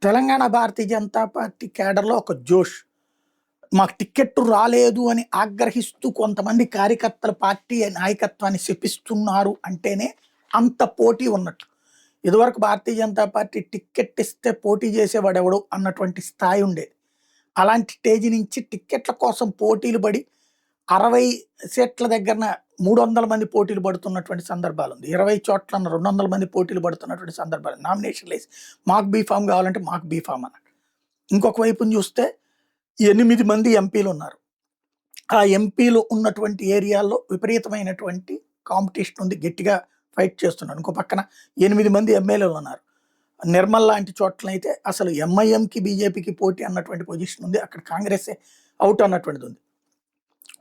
Telangana Bharatiya Janata party కేడర్‌లో ఒక జోష్. మాకు టికెట్టు రాలేదు అని ఆగ్రహిస్తూ కొంతమంది కార్యకర్తలు పార్టీ నాయకత్వాన్ని శపిస్తున్నారు అంటేనే అంత పోటీ ఉన్నట్టు. ఇదివరకు భారతీయ జనతా పార్టీ టికెట్ ఇస్తే పోటీ చేసేవాడెవడు అన్నటువంటి స్థాయి ఉండేది. అలాంటి స్టేజ్ నుంచి టికెట్ల కోసం పోటీలు పడి 60 సీట్ల దగ్గరన 300 మంది పోటీలు పడుతున్నటువంటి సందర్భాలుంది. 20 చోట్లన 200 మంది పోటీలు పడుతున్నటువంటి సందర్భాలు. నామినేషన్‌లేసి మాకు బీఫార్మ్ కావాలంటే మాకు బీఫార్మ్ అన్నాడు. ఇంకొక వైపున చూస్తే 8 మంది ఎంపీలున్నారు. ఆ ఎంపీలు ఉన్నటువంటి ఏరియాల్లో విపరీతమైనటువంటి కాంపిటీషన్ ఉంది. గట్టిగా ఫైట్ చేస్తున్నారు. ఇంకో పక్కన 8 మంది ఎమ్మెల్యేలున్నారు. నిర్మల్ లాంటి చోట్లనైతే అసలు ఎంఐఎంకి, బీజేపీకి పోటీ అన్నటువంటి పొజిషన్ ఉంది. అక్కడ కాంగ్రెసే ఔట్ అన్నటువంటిదుంది.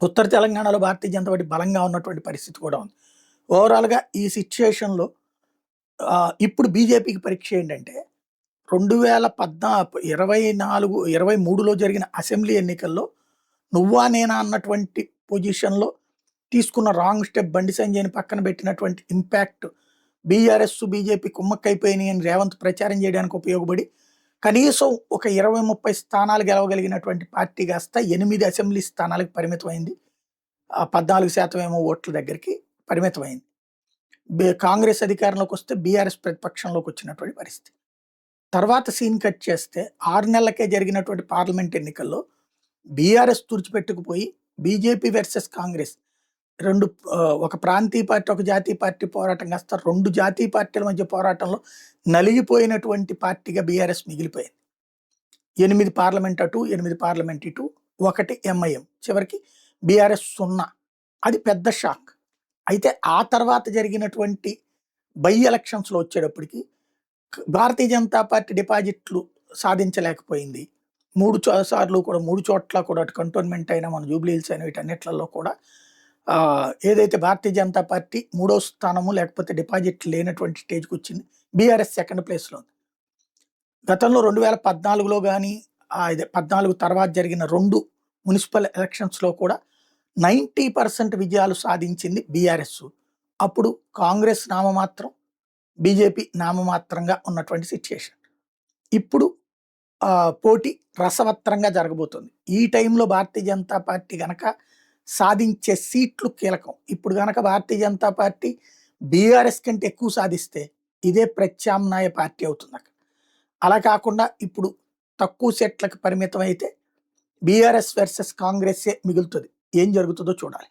ఉత్తర తెలంగాణలో భారతీయ జనతా పార్టీ బలంగా ఉన్నటువంటి పరిస్థితి కూడా ఉంది. ఓవరాల్‌గా ఈ సిట్యుయేషన్‌లో ఇప్పుడు బీజేపీకి పరీక్ష ఏంటంటే 23లో జరిగిన అసెంబ్లీ ఎన్నికల్లో నువ్వా నేనా అన్నటువంటి పొజిషన్‌లో తీసుకున్న రాంగ్ స్టెప్ బండి సంజయ్‌ని పక్కన పెట్టినటువంటి ఇంపాక్ట్ బీఆర్ఎస్, బీజేపీ కుమ్మక్కైపోయినాయి అని రేవంత్ ప్రచారం చేయడానికి ఉపయోగపడి కనీసం ఒక 20, 30 స్థానాలు గెలవగలిగినటువంటి పార్టీ కాస్త 8 అసెంబ్లీ స్థానాలకు పరిమితమైంది. 14% ఏమో ఓట్ల దగ్గరికి పరిమితమైంది. కాంగ్రెస్ అధికారంలోకి వస్తే బీఆర్ఎస్ ప్రతిపక్షంలోకి వచ్చినటువంటి పరిస్థితి. తర్వాత సీన్ కట్ చేస్తే 6 నెలలకే జరిగినటువంటి పార్లమెంట్ ఎన్నికల్లో బీఆర్ఎస్ తుడిచిపెట్టుకుపోయి బీజేపీ వర్సెస్ కాంగ్రెస్ ఒక ప్రాంతీయ పార్టీ, ఒక జాతీయ పార్టీ పోరాటం కాస్త 2 జాతీయ పార్టీల మధ్య పోరాటంలో నలిగిపోయినటువంటి పార్టీగా బీఆర్ఎస్ మిగిలిపోయింది. 8 పార్లమెంట్ అటు, 8 పార్లమెంట్ ఇటు, 1 ఎంఐఎం. చివరికి బీఆర్ఎస్ 0. అది పెద్ద షాక్. అయితే ఆ తర్వాత జరిగినటువంటి బై ఎలక్షన్స్‌లో వచ్చేటప్పటికి భారతీయ జనతా పార్టీ డిపాజిట్లు సాధించలేకపోయింది. 3 సార్లు కూడా 3 చోట్ల కూడా అటు కంటోన్మెంట్ అయినా మన జూబ్లీ హిల్స్ అయినా వీటన్నిట్లలో కూడా ఏదైతే భారతీయ జనతా పార్టీ 3వ స్థానము లేకపోతే డిపాజిట్ లేనటువంటి స్టేజ్‌కి వచ్చింది. బీఆర్ఎస్ సెకండ్ ప్లేస్‌లో ఉంది. గతంలో 2014లో గానీ 14 తర్వాత జరిగిన 2 మున్సిపల్ ఎలక్షన్స్‌లో కూడా 90% విజయాలు సాధించింది బీఆర్ఎస్. అప్పుడు కాంగ్రెస్ నామమాత్రం, బీజేపీ నామమాత్రంగా ఉన్నటువంటి సిట్యుయేషన్. ఇప్పుడు పోటీ రసవత్తరంగా జరగబోతుంది. ఈ టైంలో భారతీయ జనతా పార్టీ గనక సాధించే సీట్లు కీలకం. ఇప్పుడు గనక భారతీయ జనతా పార్టీ బీఆర్ఎస్ కంటే ఎక్కువ సాధిస్తే ఇదే ప్రత్యామ్నాయ పార్టీ అవుతుందక్కడ. అలా కాకుండా ఇప్పుడు తక్కువ సీట్లకు పరిమితం అయితే బీఆర్ఎస్ వర్సెస్ కాంగ్రెస్సే మిగులుతుంది. ఏం జరుగుతుందో చూడాలి.